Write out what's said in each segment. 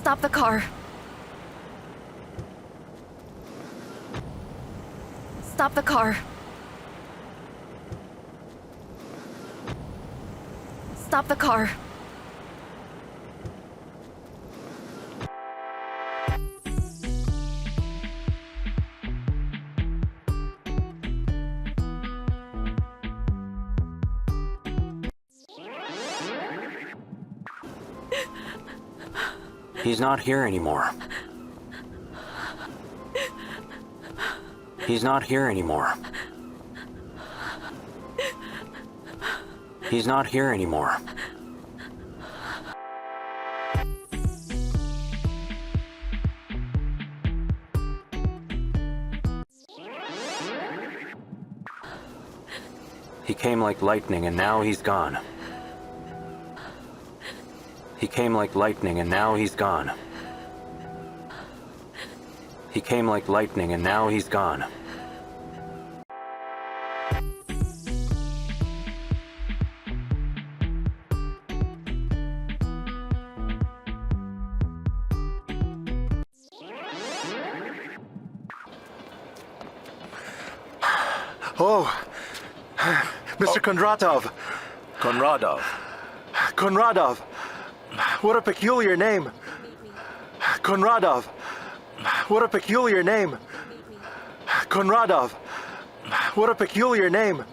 Stop the car. Stop the car. Stop the car. He's not here anymore. He's not here anymore. He's not here anymore. He came like lightning and now he's gone. He came like lightning and now he's gone. He came like lightning and now he's gone. Oh, Mr. Konradov. Konradov. Konradov. What a peculiar name. Konradov. What a peculiar name. Konradov. What a peculiar name.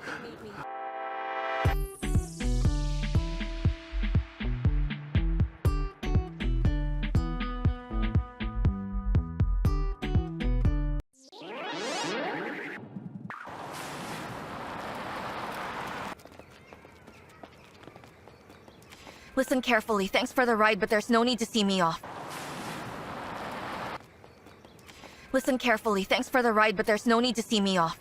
Listen carefully. Thanks for the ride, but there's no need to see me off. Listen carefully. Thanks for the ride, but there's no need to see me off.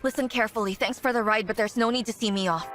Listen carefully. Thanks for the ride, but there's no need to see me off.